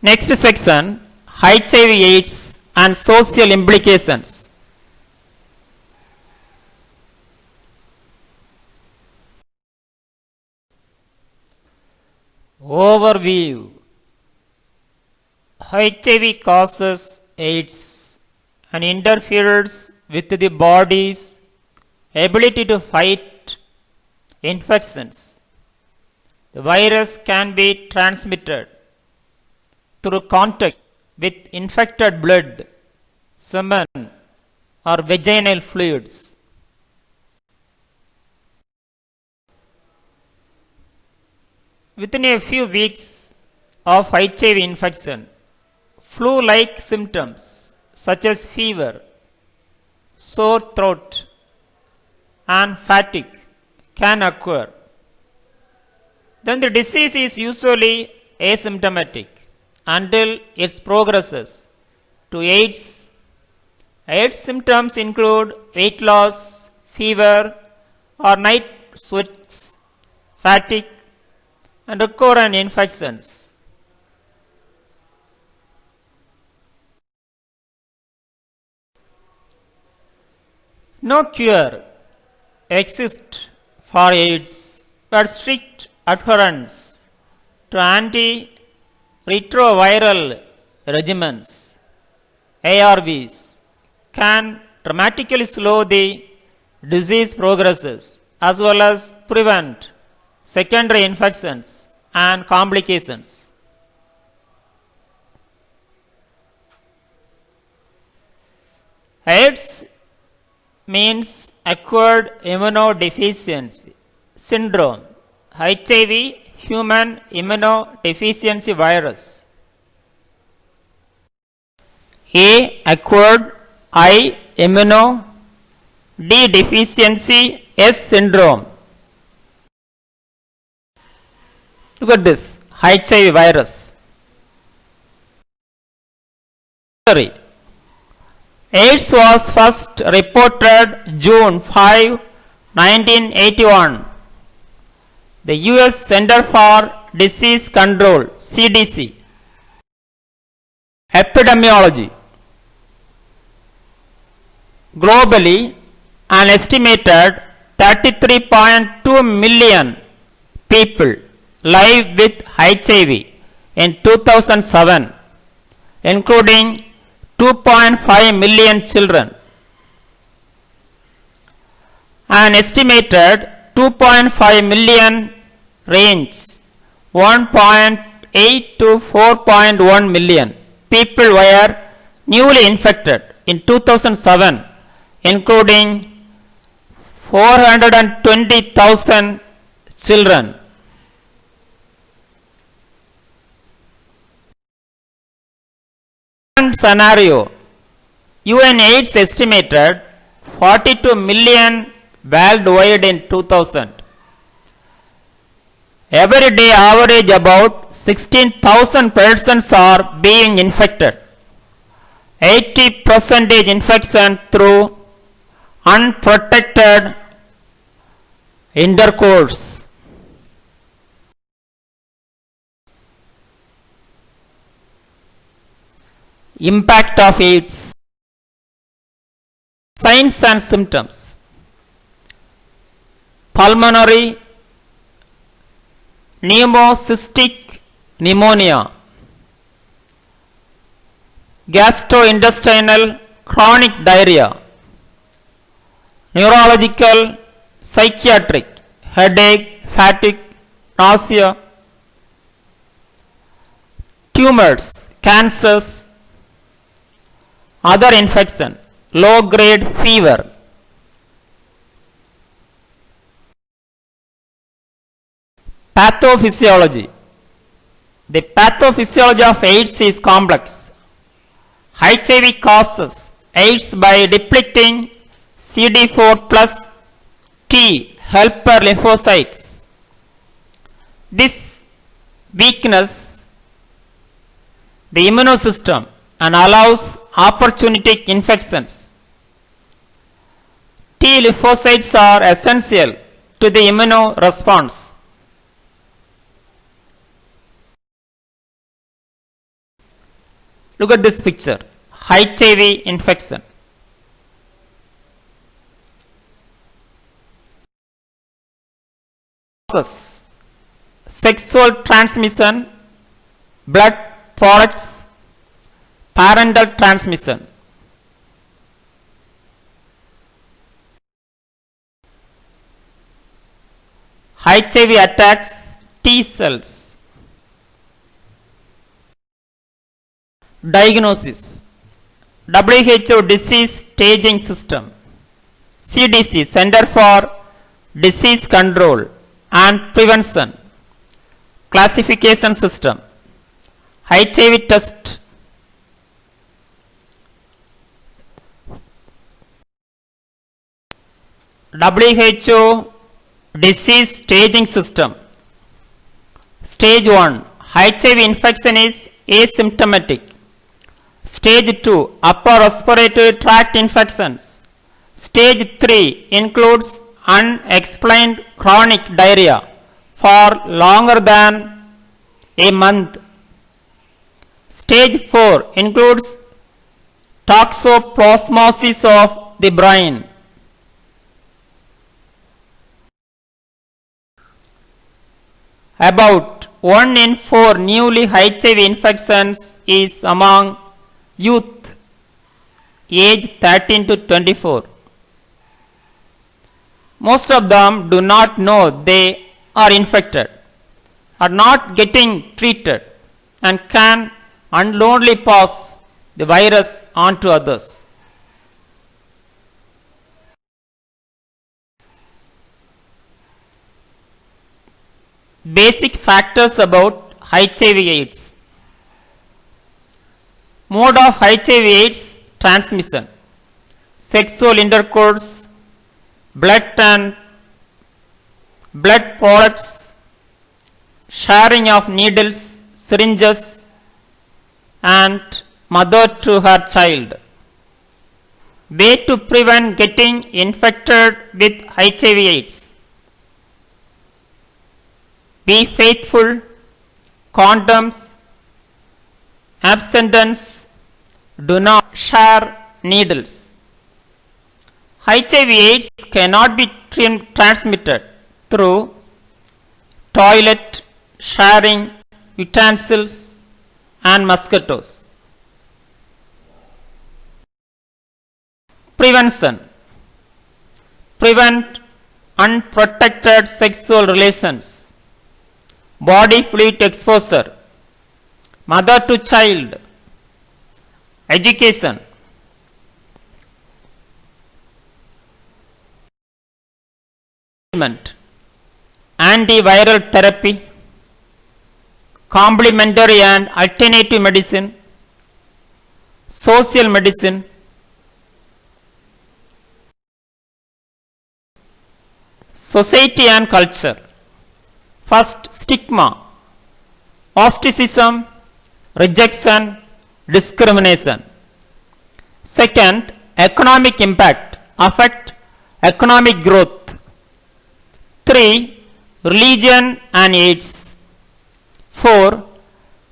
Next section, HIV/AIDS and social implications. Overview. HIV causes AIDS and interferes with the body's ability to fight infections. The virus can be transmitted through contact with infected blood, semen, or vaginal fluids. Within a few weeks of HIV infection, flu-like symptoms such as fever, sore throat, and fatigue can occur. Then the disease is usually asymptomatic until it progresses to AIDS. AIDS symptoms include weight loss, fever or night sweats, fatigue, and recurrent infections. No cure exists for AIDS, but strict adherence to antiretroviral regimens, ARVs, can dramatically slow the disease progresses as well as prevent secondary infections and complications. AIDS means acquired immunodeficiency syndrome. HIV, human immunodeficiency virus. A, acquired, I, immunodeficiency, S, syndrome. Look at this, HIV virus. AIDS was first reported June 5, 1981. The US Center for Disease Control, CDC. Epidemiology. Globally, an estimated 33.2 million people live with HIV in 2007, including 2.5 million children. An estimated 2.5 million range 1.8 to 4.1 million people were newly infected in 2007, including 420,000 children. Scenario, UNAIDS estimated 42 million worldwide in 2000. Every day average about 16,000 persons are being infected. 80% infection through unprotected intercourse. Impact of AIDS. Signs and symptoms. Pulmonary pneumocystic pneumonia, gastrointestinal chronic diarrhea, neurological, psychiatric, headache, fatigue, nausea, tumors, cancers, other infection, low grade fever. Pathophysiology. The pathophysiology of AIDS is complex. HIV causes AIDS by depleting CD4 plus T helper lymphocytes. This weakens the immune system and allows opportunistic infections. T lymphocytes are essential to the immune response. Look at this picture. HIV infection. Sexual transmission, blood products, parental transmission. HIV attacks T cells. Diagnosis. WHO Disease Staging System. CDC, Center for Disease Control and Prevention. Classification System. HIV test. WHO Disease Staging System. Stage 1. HIV infection is asymptomatic. Stage 2. Upper respiratory tract infections. Stage 3 includes unexplained chronic diarrhea for longer than a month. Stage 4 includes toxoplasmosis of the brain. About 1 in 4 newly HIV infections is among youth age 13 to 24. Most of them do not know they are infected, are not getting treated, and can unknowingly pass the virus on to others. Basic factors about HIV/AIDS. Mode of HIV/AIDS transmission: sexual intercourse, blood and blood products, sharing of needles, syringes, and mother to her child. Way to prevent getting infected with HIV/AIDS: be faithful, condoms, abstinence, do not share needles. HIV/AIDS cannot be transmitted through toilet, sharing utensils, and mosquitoes. Prevention: prevent unprotected sexual relations, body fluid exposure, mother to child, education. Antiviral therapy, complementary and alternative medicine, social medicine. Society and culture. First, stigma, ostracism, rejection, discrimination. Second, economic impact, affect economic growth. 3. Religion and AIDS. 4.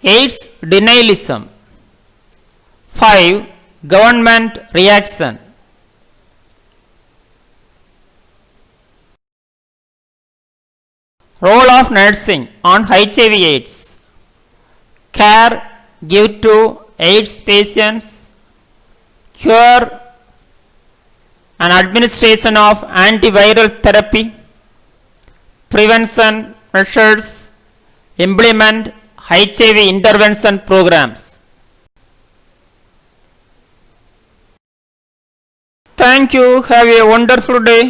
AIDS denialism. 5. Government reaction. Role of nursing on HIV/AIDS. Care give to AIDS patients, cure and administration of antiviral therapy, prevention measures, implement HIV intervention programs. Thank you. Have a wonderful day.